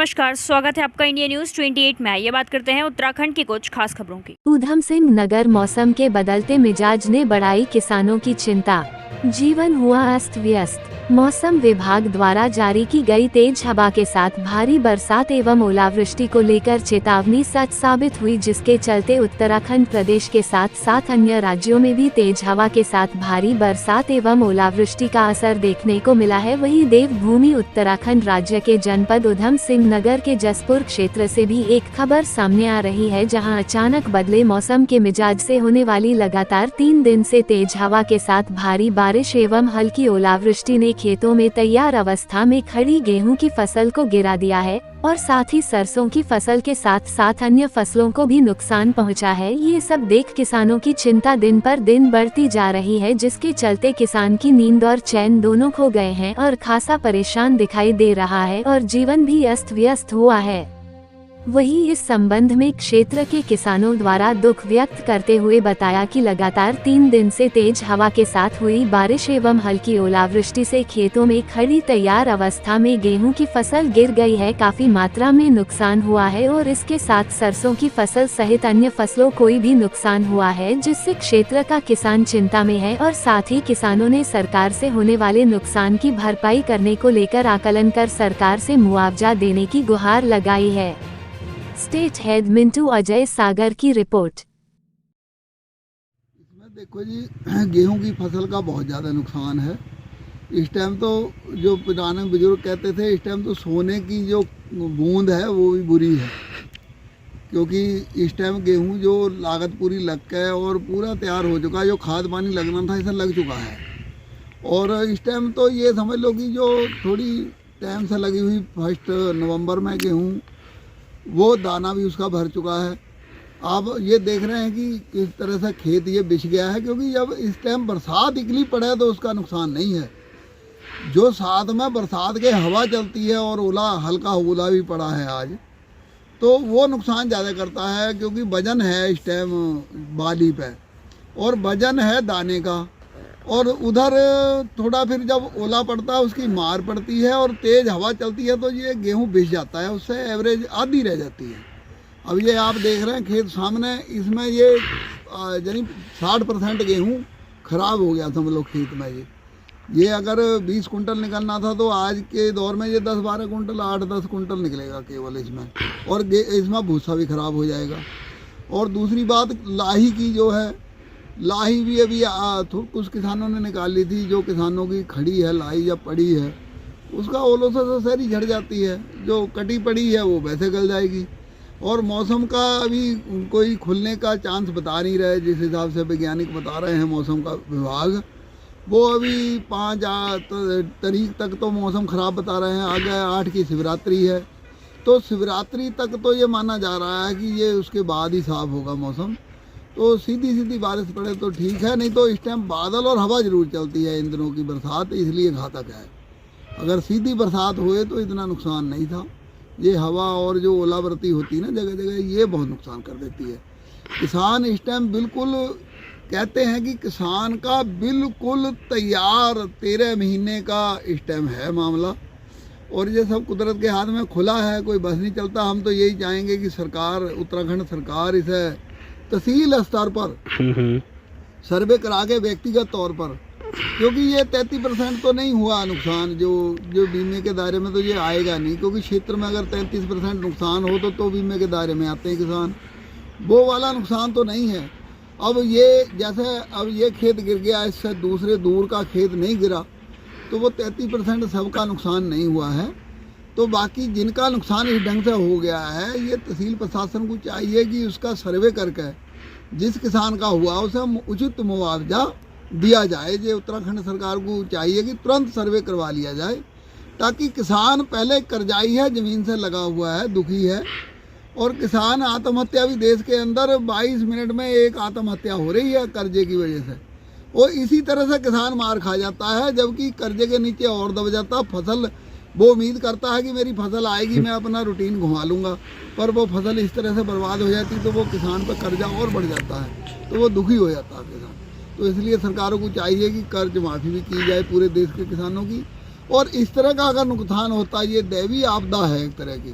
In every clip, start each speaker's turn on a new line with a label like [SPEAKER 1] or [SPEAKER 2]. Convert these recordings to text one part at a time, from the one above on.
[SPEAKER 1] नमस्कार, स्वागत है आपका इंडिया न्यूज 28 में। ये बात करते हैं उत्तराखंड की कुछ खास खबरों की।
[SPEAKER 2] ऊधम सिंह नगर मौसम के बदलते मिजाज ने बढ़ाई किसानों की चिंता। जीवन हुआ अस्त व्यस्त। मौसम विभाग द्वारा जारी की गई तेज हवा के साथ भारी बरसात एवं ओलावृष्टि को लेकर चेतावनी सच साबित हुई, जिसके चलते उत्तराखंड प्रदेश के साथ साथ अन्य राज्यों में भी तेज हवा के साथ भारी बरसात एवं ओलावृष्टि का असर देखने को मिला है। वहीं देवभूमि उत्तराखंड राज्य के जनपद ऊधम सिंह नगर के जसपुर क्षेत्र से भी एक खबर सामने आ रही है, जहां अचानक बदले मौसम के मिजाज से होने वाली लगातार 3 दिन से तेज हवा के साथ भारी बारिश एवं हल्की ओलावृष्टि ने खेतों में तैयार अवस्था में खड़ी गेहूं की फसल को गिरा दिया है और साथ ही सरसों की फसल के साथ साथ अन्य फसलों को भी नुकसान पहुंचा है। ये सब देख किसानों की चिंता दिन पर दिन बढ़ती जा रही है, जिसके चलते किसान की नींद और चैन दोनों खो गए हैं और खासा परेशान दिखाई दे रहा है और जीवन भी अस्त व्यस्त हुआ है। वहीं इस संबंध में क्षेत्र के किसानों द्वारा दुख व्यक्त करते हुए बताया कि लगातार 3 दिन से तेज हवा के साथ हुई बारिश एवं हल्की ओलावृष्टि से खेतों में खड़ी तैयार अवस्था में गेहूं की फसल गिर गई है, काफी मात्रा में नुकसान हुआ है और इसके साथ सरसों की फसल सहित अन्य फसलों को भी नुकसान हुआ है, जिससे क्षेत्र का किसान चिंता में है और साथ ही किसानों ने सरकार से होने वाले नुकसान की भरपाई करने को लेकर आकलन कर सरकार से मुआवजा देने की गुहार लगाई है। स्टेट हेड मिंटू अजय सागर की रिपोर्ट।
[SPEAKER 3] इसमें देखो जी, गेहूं की फसल का बहुत ज़्यादा नुकसान है। इस टाइम तो जो पुराने बुजुर्ग कहते थे, इस टाइम तो सोने की जो बूंद है वो भी बुरी है, क्योंकि इस टाइम गेहूं जो लागत पूरी लग के और पूरा तैयार हो चुका है, जो खाद पानी लगना था इसे लग चुका है। और इस टाइम तो ये समझ लो कि जो थोड़ी टाइम से लगी हुई 1 नवंबर में गेहूँ, वो दाना भी उसका भर चुका है। आप ये देख रहे हैं कि किस तरह से खेत ये बिछ गया है, क्योंकि जब इस टाइम बरसात इकली पड़े तो उसका नुकसान नहीं है। जो साथ में बरसात के हवा चलती है और ओला, हल्का ओला भी पड़ा है आज, तो वो नुकसान ज़्यादा करता है, क्योंकि वजन है इस टाइम बाली पे और वजन है दाने का। और उधर थोड़ा फिर जब ओला पड़ता है उसकी मार पड़ती है और तेज़ हवा चलती है तो ये गेहूं बिछ जाता है, उससे एवरेज आधी रह जाती है। अब ये आप देख रहे हैं खेत सामने, इसमें ये यानी 60% गेहूं खराब हो गया समझ लो खेत में। ये अगर 20 कुंटल निकलना था तो आज के दौर में ये 10-12 कुंटल, 8-10 कुंटल निकलेगा केवल इसमें, और इसमें भूसा भी खराब हो जाएगा। और दूसरी बात, लाही की जो है, लाही भी अभी कुछ किसानों ने निकाल ली थी। जो किसानों की खड़ी है लाही या पड़ी है, उसका ओलों से तो सारी झड़ जाती है, जो कटी पड़ी है वो वैसे गल जाएगी। और मौसम का अभी कोई खुलने का चांस बता नहीं रहे, जिस हिसाब से वैज्ञानिक बता रहे हैं मौसम का विभाग, वो अभी 5 तारीख तक तो मौसम ख़राब बता रहे हैं। आगे 8 की शिवरात्रि है, तो शिवरात्रि तक तो ये माना जा रहा है कि ये उसके बाद ही साफ होगा मौसम। तो सीधी बारिश पड़े तो ठीक है, नहीं तो इस टाइम बादल और हवा जरूर चलती है इन दिनों की बरसात, इसलिए घातक है। अगर सीधी बरसात हुए तो इतना नुकसान नहीं था। ये हवा और जो ओलावृष्टि होती है ना जगह जगह, ये बहुत नुकसान कर देती है। किसान इस टाइम बिल्कुल, कहते हैं कि किसान का बिल्कुल तैयार 13 महीने का इस टाइम है मामला, और ये सब कुदरत के हाथ में खुला है, कोई बस नहीं चलता। हम तो यही चाहेंगे कि सरकार, उत्तराखंड सरकार इसे तहसील स्तर पर सर्वे करा के व्यक्तिगत तौर पर, क्योंकि ये 33% तो नहीं हुआ नुकसान, जो बीमे के दायरे में तो ये आएगा नहीं, क्योंकि क्षेत्र में अगर 33% नुकसान हो तो बीमे के दायरे में आते हैं किसान। वो वाला नुकसान तो नहीं है। अब ये जैसे अब ये खेत गिर गया, इससे दूसरे दूर का खेत नहीं गिरा, तो वो 33% सबका नुकसान नहीं हुआ है। तो बाकी जिनका नुकसान इस ढंग से हो गया है, ये तहसील प्रशासन को चाहिए कि उसका सर्वे करके जिस किसान का हुआ उसे उचित मुआवजा दिया जाए। ये उत्तराखंड सरकार को चाहिए कि तुरंत सर्वे करवा लिया जाए, ताकि किसान पहले कर्जाई है, ज़मीन से लगा हुआ है, दुखी है। और किसान आत्महत्या भी देश के अंदर 22 मिनट में एक आत्महत्या हो रही है कर्जे की वजह से, और इसी तरह से किसान मार खा जाता है, जबकि कर्जे के नीचे और दब जाता। फसल वो उम्मीद करता है कि मेरी फसल आएगी, मैं अपना रूटीन घुमा लूँगा, पर वो फसल इस तरह से बर्बाद हो जाती तो वो किसान पर कर्जा और बढ़ जाता है, तो वो दुखी हो जाता है किसान। तो इसलिए सरकारों को चाहिए कि कर्ज माफ़ी भी की जाए पूरे देश के किसानों की। और इस तरह का अगर नुकसान होता है, ये दैवीय आपदा है एक तरह की,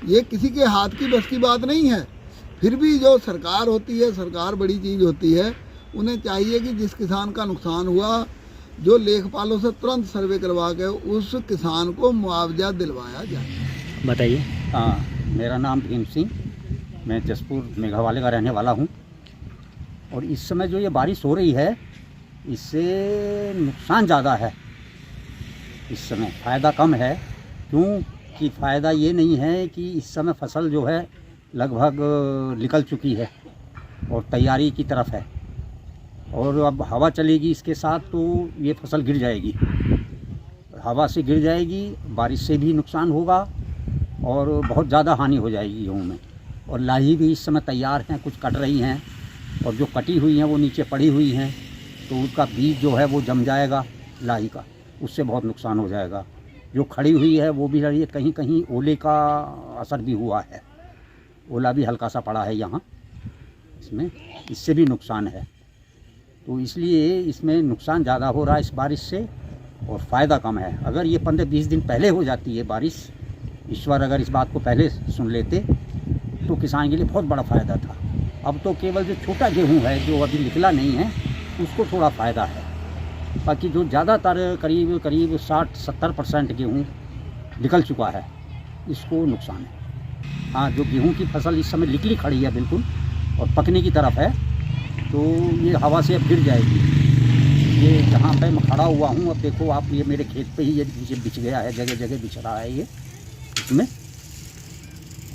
[SPEAKER 3] ये किसी के हाथ की बस की बात नहीं है। फिर भी जो सरकार होती है, सरकार बड़ी चीज़ होती है, उन्हें चाहिए कि जिस किसान का नुकसान हुआ, जो लेखपालों से तुरंत सर्वे करवा के उस किसान को मुआवजा दिलवाया जाए।
[SPEAKER 4] बताइए।
[SPEAKER 5] हाँ, मेरा नाम भीम सिंह, मैं जसपुर मेघावाले का रहने वाला हूँ। और इस समय जो ये बारिश हो रही है, इससे नुकसान ज़्यादा है। इस समय फ़ायदा कम है। क्योंकि फ़ायदा ये नहीं है कि इस समय फसल जो है लगभग निकल चुकी है और तैयारी की तरफ है, और अब हवा चलेगी इसके साथ तो ये फसल गिर जाएगी। हवा से गिर जाएगी, बारिश से भी नुकसान होगा और बहुत ज़्यादा हानि हो जाएगी गेहूँ में। और लाही भी इस समय तैयार हैं, कुछ कट रही हैं, और जो कटी हुई हैं वो नीचे पड़ी हुई हैं, तो उसका बीज जो है वो जम जाएगा लाही का, उससे बहुत नुकसान हो जाएगा। जो खड़ी हुई है वो भी रही है, कहीं कहीं ओले का असर भी हुआ है, ओला भी हल्का सा पड़ा है यहाँ इसमें, इससे भी नुकसान है। तो इसलिए इसमें नुकसान ज़्यादा हो रहा है इस बारिश से, और फ़ायदा कम है। अगर ये 15-20 दिन पहले हो जाती है बारिश, ईश्वर अगर इस बात को पहले सुन लेते तो किसान के लिए बहुत बड़ा फ़ायदा था। अब तो केवल जो छोटा गेहूँ है जो अभी निकला नहीं है उसको थोड़ा फ़ायदा है, बाकी जो ज़्यादातर करीब 60-70% गेहूँ निकल चुका है, इसको नुकसान है। हाँ, जो गेहूँ की फसल इस समय निकली खड़ी है बिल्कुल और पकने की तरफ है, तो ये हवा से अब गिर जाएगी। ये जहाँ पे मैं खड़ा हुआ हूँ, अब देखो आप, ये मेरे खेत पे ही ये नीचे बिछ गया है, जगह जगह बिछ रहा है ये इसमें,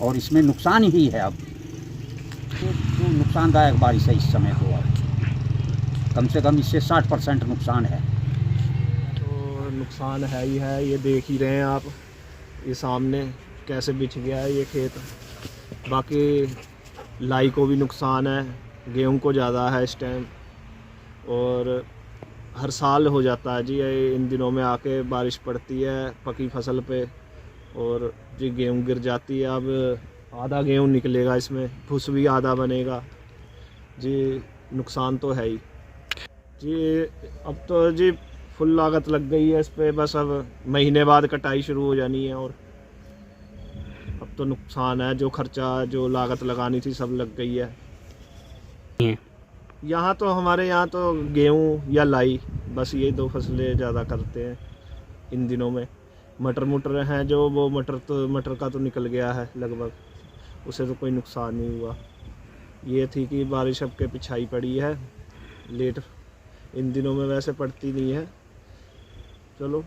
[SPEAKER 5] और इसमें नुकसान ही है। अब तो नुकसानदायक बारिश है इस समय, तो अब कम से कम इससे 60% नुकसान है।
[SPEAKER 6] तो नुकसान है ही है, ये देख ही रहे हैं आप, ये सामने कैसे बिछ गया है ये खेत। बाकी लाई को भी नुकसान है, गेहूं को ज़्यादा है इस टाइम, और हर साल हो जाता है जी। ये इन दिनों में आके बारिश पड़ती है पकी फसल पे, और जी गेहूं गिर जाती है। अब आधा गेहूं निकलेगा इसमें, फुस भी आधा बनेगा जी। नुकसान तो है ही जी। अब तो जी फुल लागत लग गई है इस पे, बस अब महीने बाद कटाई शुरू हो जानी है, और अब तो नुकसान है। जो खर्चा, जो लागत लगानी थी सब लग गई है। यहाँ तो हमारे यहाँ तो गेहूँ या लाई, बस ये 2 फसलें ज़्यादा करते हैं इन दिनों में। मटर हैं जो, वो मटर का तो निकल गया है लगभग, उसे तो कोई नुकसान नहीं हुआ। ये थी कि बारिश अब के पिछाई पड़ी है, लेट इन दिनों में वैसे पड़ती नहीं है। चलो,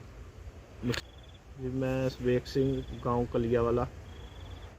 [SPEAKER 6] मैं विवेक सिंह, गांव कलिया वाला।